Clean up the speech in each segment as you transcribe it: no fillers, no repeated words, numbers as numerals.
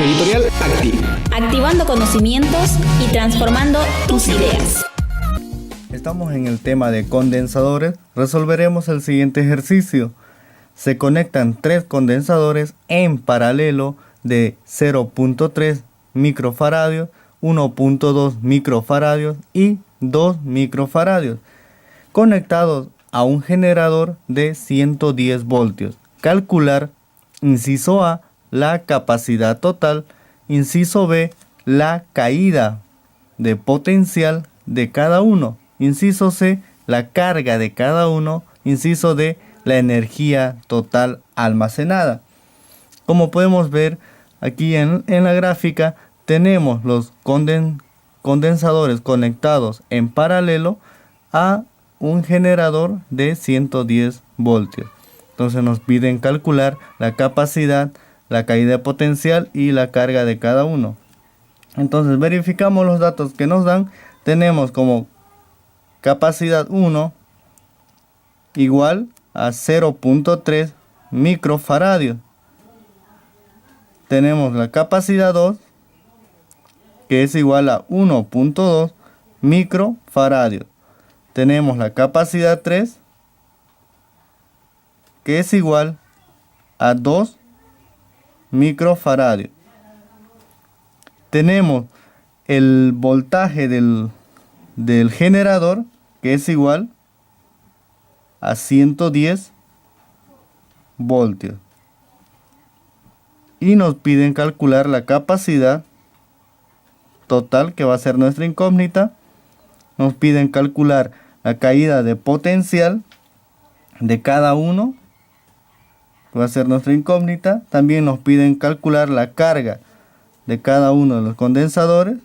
Editorial Acti. Activando conocimientos y transformando tus ideas. Estamos en el tema de condensadores. Resolveremos el siguiente ejercicio. Se conectan 3 condensadores en paralelo de 0.3 microfaradios, 1.2 microfaradios y 2 microfaradios, conectados a un generador de 110 voltios. Calcular, inciso A, la capacidad total, inciso B, la caída de potencial de cada uno, inciso C, la carga de cada uno, inciso D, la energía total almacenada. Como podemos ver aquí en la gráfica, tenemos los condensadores conectados en paralelo a un generador de 110 voltios. Entonces nos piden calcular la capacidad, la caída de potencial y la carga de cada uno. Entonces verificamos los datos que nos dan. Tenemos como capacidad 1 igual a 0.3 microfaradios. Tenemos la capacidad 2 que es igual a 1.2 microfaradios. Tenemos la capacidad 3 que es igual a 2 microfaradios. Tenemos el voltaje del generador que es igual a 110 voltios. Y nos piden calcular la capacidad total, que va a ser nuestra incógnita. Nos piden calcular la caída de potencial de cada uno, que va a ser nuestra incógnita. También nos piden calcular la carga de cada uno de los condensadores.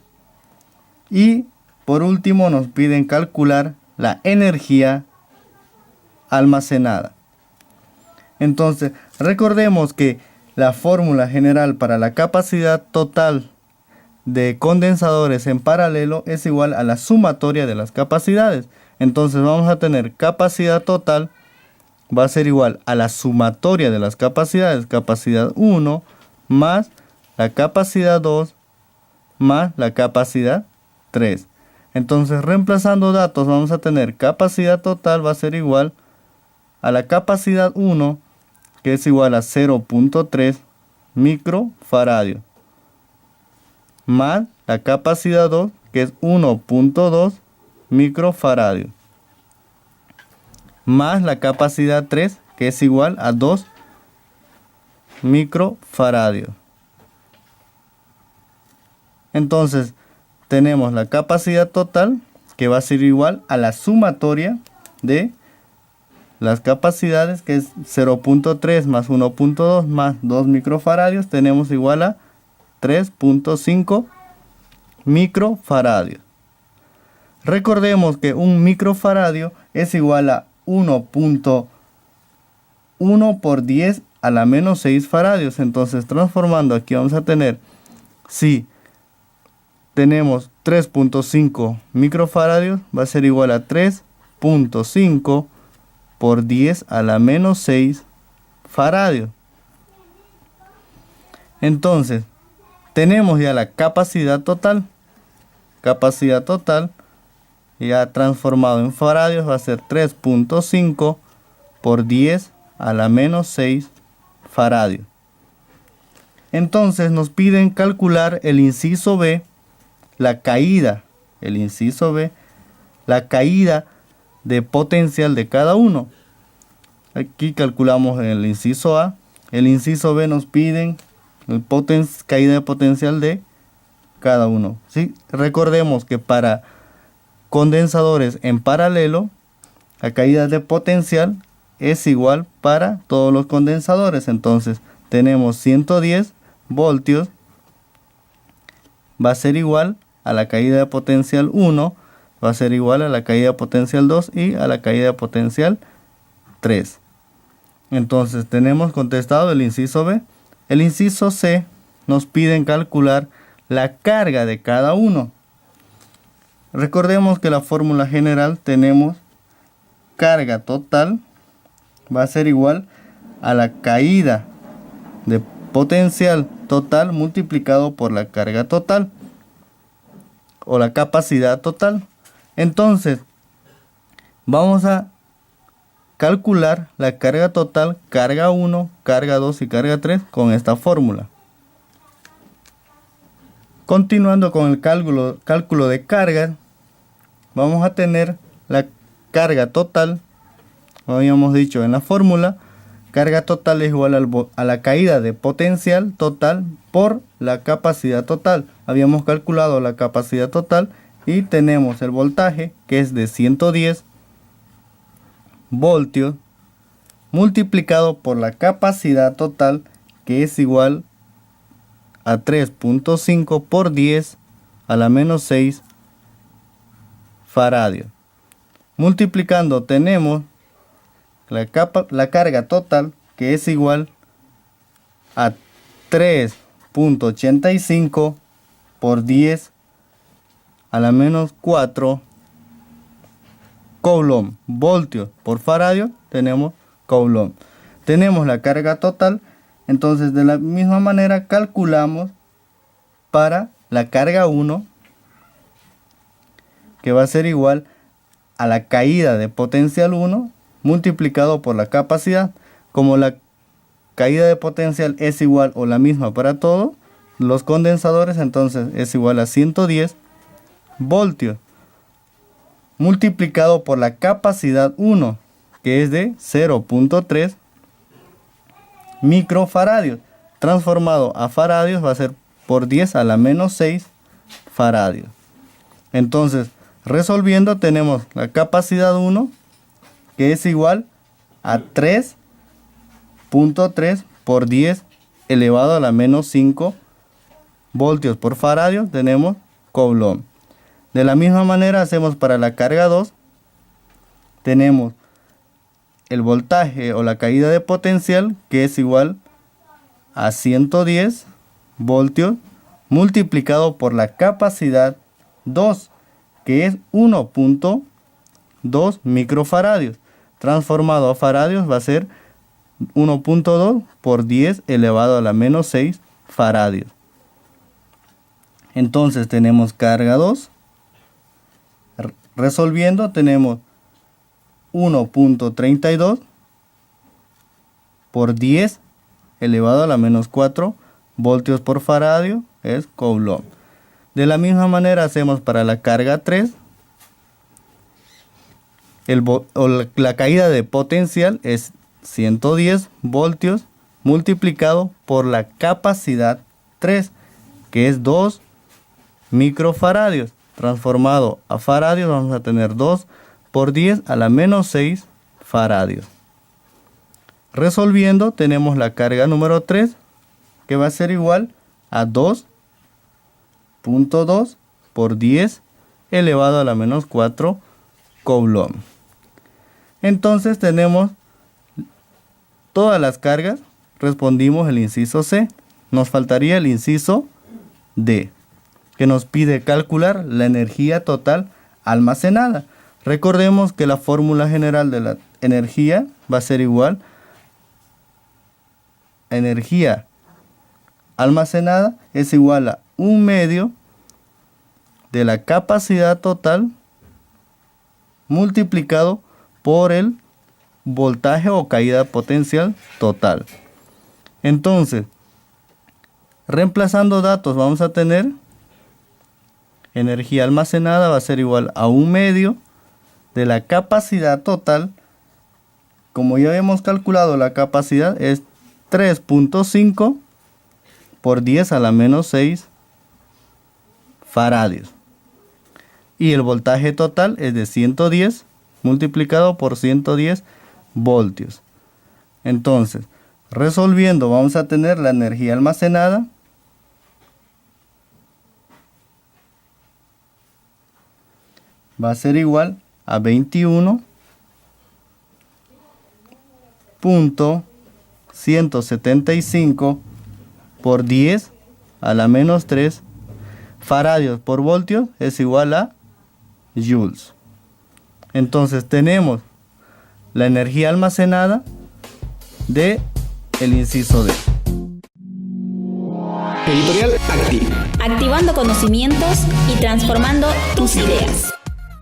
Y por último nos piden calcular la energía almacenada. Entonces recordemos que la fórmula general para la capacidad total de condensadores en paralelo es igual a la sumatoria de las capacidades. Entonces vamos a tener capacidad total va a ser igual a la sumatoria de las capacidades, capacidad 1 más la capacidad 2 más la capacidad 3. Entonces reemplazando datos vamos a tener capacidad total va a ser igual a la capacidad 1, que es igual a 0.3 microfaradios, más la capacidad 2, que es 1.2 microfaradios, más la capacidad 3, que es igual a 2 microfaradios. Entonces tenemos la capacidad total, que va a ser igual a la sumatoria de las capacidades, que es 0.3 más 1.2 más 2 microfaradios. Tenemos igual a 3.5 microfaradios. Recordemos que un microfaradio es igual a 1.1 por 10 a la menos 6 faradios. Entonces transformando aquí vamos a tener, si tenemos 3.5 microfaradios, va a ser igual a 3.5 por 10 a la menos 6 faradios. Entonces tenemos ya la capacidad total. Capacidad total ya transformado en faradios va a ser 3.5 por 10 a la menos 6 faradios. Entonces nos piden calcular el inciso B, la caída, el inciso B, la caída de potencial de cada uno. Aquí calculamos el inciso A. El inciso B nos piden el caída de potencial de cada uno. ¿Sí? Recordemos que para condensadores en paralelo, la caída de potencial es igual para todos los condensadores. Entonces tenemos 110 voltios, va a ser igual a la caída de potencial 1, va a ser igual a la caída de potencial 2 y a la caída de potencial 3. Entonces tenemos contestado el inciso B. El inciso C nos piden calcular la carga de cada uno. Recordemos que la fórmula general tenemos carga total va a ser igual a la caída de potencial total multiplicado por la carga total o la capacidad total. Entonces, vamos a calcular la carga total, carga 1, carga 2 y carga 3 con esta fórmula. Continuando con el cálculo de cargas, vamos a tener la carga total, como habíamos dicho en la fórmula. Carga total es igual a la caída de potencial total por la capacidad total. Habíamos calculado la capacidad total y tenemos el voltaje, que es de 110 voltios, multiplicado por la capacidad total, que es igual a 3.5 por 10 a la menos 6 faradios. Multiplicando tenemos la carga total, que es igual a 3.85 por 10 a la menos 4 coulomb. Voltios por faradio tenemos coulomb. Tenemos la carga total, entonces de la misma manera calculamos para la carga 1, que va a ser igual a la caída de potencial 1 multiplicado por la capacidad. Como la caída de potencial es igual o la misma para todos los condensadores, entonces es igual a 110 voltios multiplicado por la capacidad 1, que es de 0.3 microfaradios, transformado a faradios va a ser por 10 a la menos 6 faradios. Entonces, resolviendo, tenemos la capacidad 1, que es igual a 3.3 por 10 elevado a la menos 5 voltios por faradio. Tenemos coulomb. De la misma manera hacemos para la carga 2. Tenemos el voltaje o la caída de potencial, que es igual a 110 voltios multiplicado por la capacidad 2, que es 1.2 microfaradios. Transformado a faradios va a ser 1.2 por 10 elevado a la menos 6 faradios. Entonces tenemos carga 2. Resolviendo tenemos 1.32 por 10 elevado a la menos 4 voltios por faradio, es coulomb. De la misma manera hacemos para la carga 3. La caída de potencial es 110 voltios multiplicado por la capacidad 3, que es 2 microfaradios. Transformado a faradios vamos a tener 2 por 10 a la menos 6 faradios. Resolviendo tenemos la carga número 3, que va a ser igual a 2.2 por 10 elevado a la menos 4 coulomb. Entonces tenemos todas las cargas, respondimos el inciso C. Nos faltaría el inciso D, que nos pide calcular la energía total almacenada. Recordemos que la fórmula general de la energía va a ser igual a energía almacenada es igual a 1/2 de la capacidad total multiplicado por el voltaje o caída potencial total. Entonces, reemplazando datos, vamos a tener energía almacenada va a ser igual a 1/2 de la capacidad total. Como ya habíamos calculado, la capacidad es 3.5 por 10 a la menos 6 faradios. Y el voltaje total es de 110 multiplicado por 110 voltios. Entonces, resolviendo, vamos a tener la energía almacenada va a ser igual a 21.175 por 10 a la menos 3 faradios por voltio es igual a joules. Entonces tenemos la energía almacenada de el inciso D. Editorial Acti. Activando conocimientos y transformando tus ideas.